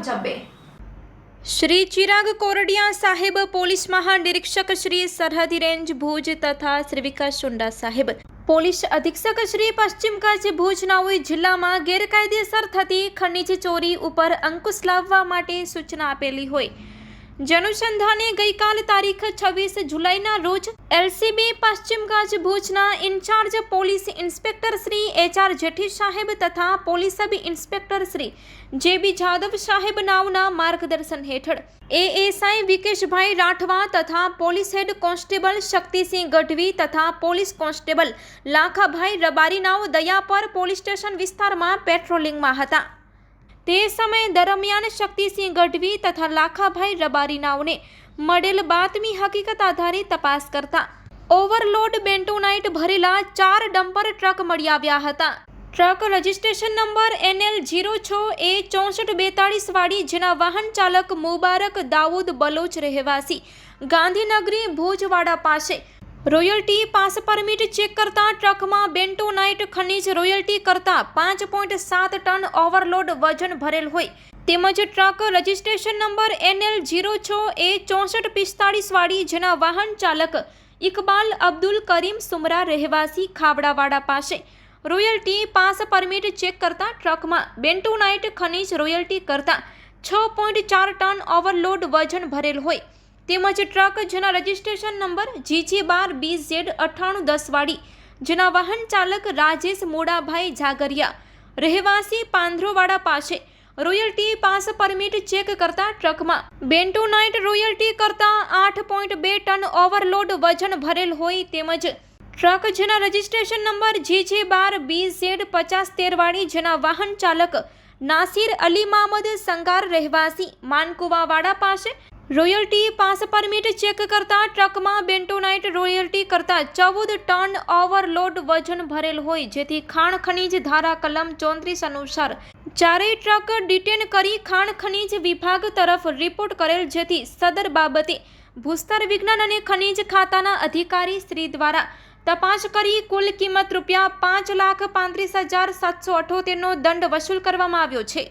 મુજબ શ્રી ચિરાગ કોરડિયા સાહેબ, પોલીસ મહાનિરીક્ષક શ્રી સરહદી રેન્જ ભુજ તથા શ્રી વિકાસ સુંડા સાહેબ, પોલીસ અધિક્ષક શ્રી પશ્ચિમ કચ્છ ભુજ નાઓએ જિલ્લામાં ગેરકાયદેસર થતી ખનીજ ચોરી ઉપર અંકુશ લાવવા માટે સૂચના આપેલી હોય જનુસંધાને ગઈકાલ તારીખ 26 જુલાઈના રોજ એલસીબી પશ્ચિમ કચ્છ ભુજના incharge police inspector Shri HR Jethi સાહેબ તથા police sub inspector Shri JB Jadav સાહેબ નાઓના માર્ગદર્શન હેઠળ એએસઆઈ વિકેશભાઈ રાઠવા તથા police head constable Shaktisinh Gadhvi તથા પોલીસ કોન્સ્ટેબલ લાખાભાઈ રબારી નાઓ દયાપર પોલીસ સ્ટેશન વિસ્તારમાં પેટ્રોલિંગમાં હતા। તે સમય દરમિયાન શક્તિસિંહ ગઢવી તથા લાખાભાઈ રબારી નાઓને મળેલ બાતમી હકીકત આધારે તપાસ કરતા ઓવરલોડ બેન્ટોનાઇટ ભરેલા 4 ડમ્પર ટ્રક મળી આવ્યા હતા। ટ્રક રજિસ્ટ્રેશન નંબર NL06A6442 વાળી, જેના વાહન ચાલક મુબારક દાઉદ બલોચ રહેવાસી ગાંધીનગરી ભુજવાડા પાસે રોયલ્ટી પાસ પરમિટ ચેક કરતા ટ્રકમાં બેન્ટોનાઇટ ખનીજ રોયલ્ટી કરતા 5.7 ટન ઓવરલોડ વજન ભરેલ હોય તેમજ ટ્રક રજિસ્ટ્રેશન નંબર NL06A6445 વાળી, જેના વાહન ચાલક ઇકબાલ અબ્દુલ કરીમ સુમરા રહેવાસી ખાવડાવાડા પાસે રોયલ્ટી પાસ પરમિટ ચેક કરતા ટ્રકમાં બેન્ટોનાઇટ ખનીજ રોયલ્ટી કરતા 6.4 ટન ઓવરલોડ વજન ભરેલ હોય તેમજ ટ્રક જેના રજિસ્ટ્રેશન નંબર GG12BZ 9810 વાળી, જેના વાહન ચાલક રાજેશ મોડાભાઈ જાગરિયા રહેવાસી પાંધરોવાડા પાસે રોયલ્ટી પાસ પરમિટ ચેક કરતા ટ્રકમાં બેન્ટોનાઇટ રોયલ્ટી કરતા 8.2 ટન ઓવરલોડ વજન ભરેલ હોય તેમજ ટ્રક જેના રજિસ્ટ્રેશન નંબર GG12BZ 5013 વાળી, જેના વાહન ચાલક નાસિર અલી મામદ સંગાર રહેવાસી માનકુવાવાડા પાસે રોયલ્ટી પાસ પરમિટ ચેક કરતા ટ્રકમાં બેન્ટોનાઇટ રોયલ્ટી કરતા 14 ટન ઓવરલોડ વજન ભરેલ હોય, જેથી ખાણ ખનીજ ધારા કલમ 34 અનુસાર ચારેય ટ્રક ડિટેન કરી ખાણ ખનીજ વિભાગ તરફ રિપોર્ટ કરેલ, જેથી સદર બાબતે ભૂસ્તર વિજ્ઞાન અને ખનીજ ખાતાના અધિકારી શ્રી દ્વારા તપાસ કરી કુલ કિંમત ₹5,35,778 નો દંડ વસૂલ કરવામાં આવ્યો છે।